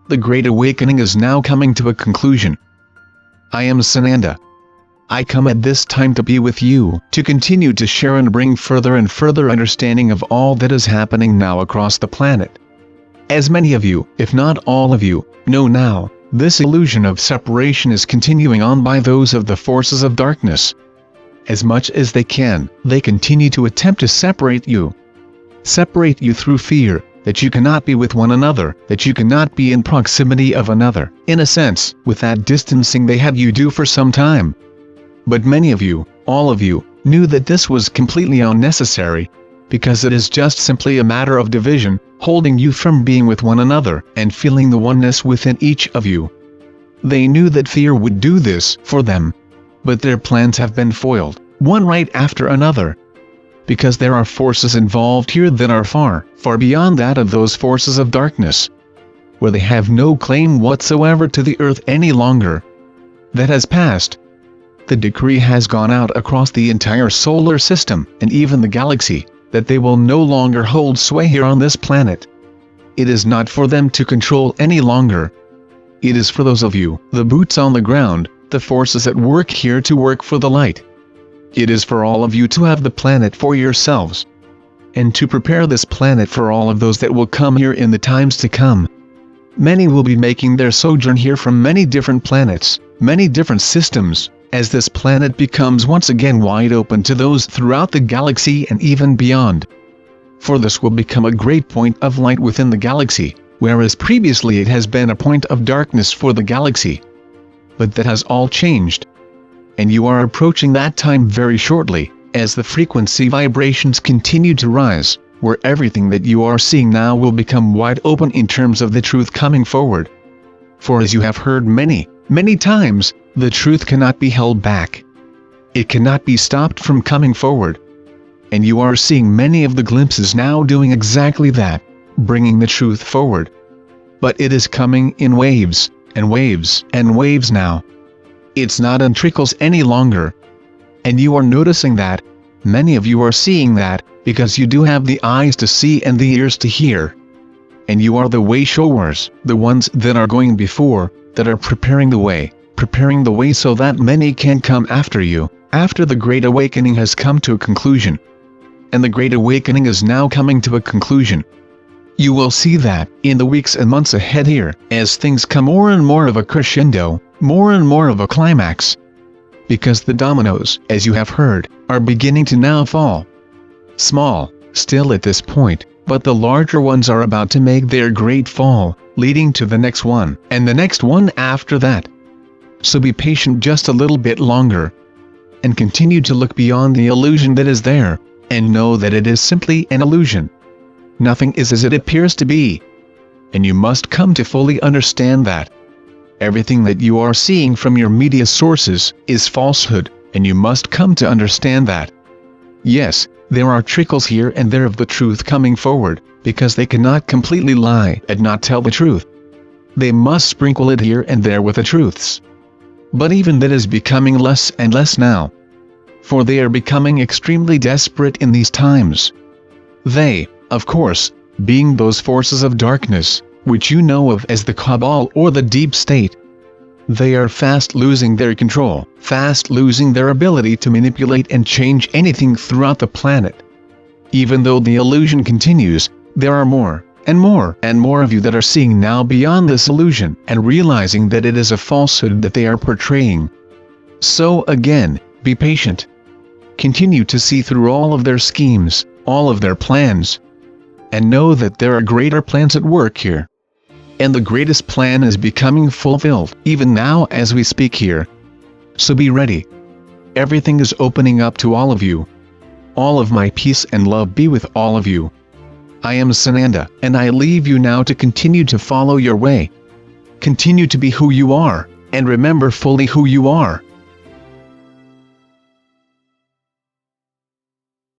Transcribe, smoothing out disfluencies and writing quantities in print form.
The Great Awakening is now coming to a conclusion. I am Sananda. I come at this time to be with you, to continue to share and bring further and further understanding of all that is happening now across the planet. As many of you, if not all of you, know now, this illusion of separation is continuing on by those of the forces of darkness. As much as they can, they continue to attempt to separate you. Separate you through fear, that you cannot be with one another, that you cannot be in proximity of another, in a sense, with that distancing they had you do for some time. But many of you, all of you, knew that this was completely unnecessary, because it is just simply a matter of division, holding you from being with one another, and feeling the oneness within each of you. They knew that fear would do this for them. But their plans have been foiled, one right after another. Because there are forces involved here that are far, far beyond that of those forces of darkness. Where they have no claim whatsoever to the earth any longer. That has passed. The decree has gone out across the entire solar system, and even the galaxy, that they will no longer hold sway here on this planet. It is not for them to control any longer. It is for those of you, the boots on the ground, the forces at work here to work for the light. It is for all of you to have the planet for yourselves. And to prepare this planet for all of those that will come here in the times to come. Many will be making their sojourn here from many different planets, many different systems, as this planet becomes once again wide open to those throughout the galaxy and even beyond. For this will become a great point of light within the galaxy, whereas previously it has been a point of darkness for the galaxy. But that has all changed. And you are approaching that time very shortly, as the frequency vibrations continue to rise, where everything that you are seeing now will become wide open in terms of the truth coming forward. For as you have heard many, many times, the truth cannot be held back. It cannot be stopped from coming forward. And you are seeing many of the glimpses now doing exactly that, bringing the truth forward. But it is coming in waves, and waves, and waves now. It's not in trickles any longer. And you are noticing that, many of you are seeing that, because you do have the eyes to see and the ears to hear. And you are the way showers, the ones that are going before, that are preparing the way so that many can come after you, after the Great Awakening has come to a conclusion. And the Great Awakening is now coming to a conclusion. You will see that, in the weeks and months ahead here, as things come more and more of a crescendo, more and more of a climax. Because the dominoes, as you have heard, are beginning to now fall. Small, still at this point, but the larger ones are about to make their great fall, leading to the next one, and the next one after that. So be patient just a little bit longer. And continue to look beyond the illusion that is there, and know that it is simply an illusion. Nothing is as it appears to be. And you must come to fully understand that. Everything that you are seeing from your media sources is falsehood, and you must come to understand that. Yes, there are trickles here and there of the truth coming forward, because they cannot completely lie and not tell the truth. They must sprinkle it here and there with the truths. But even that is becoming less and less now. For they are becoming extremely desperate in these times. They, of course, being those forces of darkness, which you know of as the Cabal or the Deep State. They are fast losing their control, fast losing their ability to manipulate and change anything throughout the planet. Even though the illusion continues, there are more, and more, and more of you that are seeing now beyond this illusion, and realizing that it is a falsehood that they are portraying. So again, be patient. Continue to see through all of their schemes, all of their plans. And know that there are greater plans at work here. And the greatest plan is becoming fulfilled, even now as we speak here. So be ready. Everything is opening up to all of you. All of my peace and love be with all of you. I am Sananda, and I leave you now to continue to follow your way. Continue to be who you are, and remember fully who you are.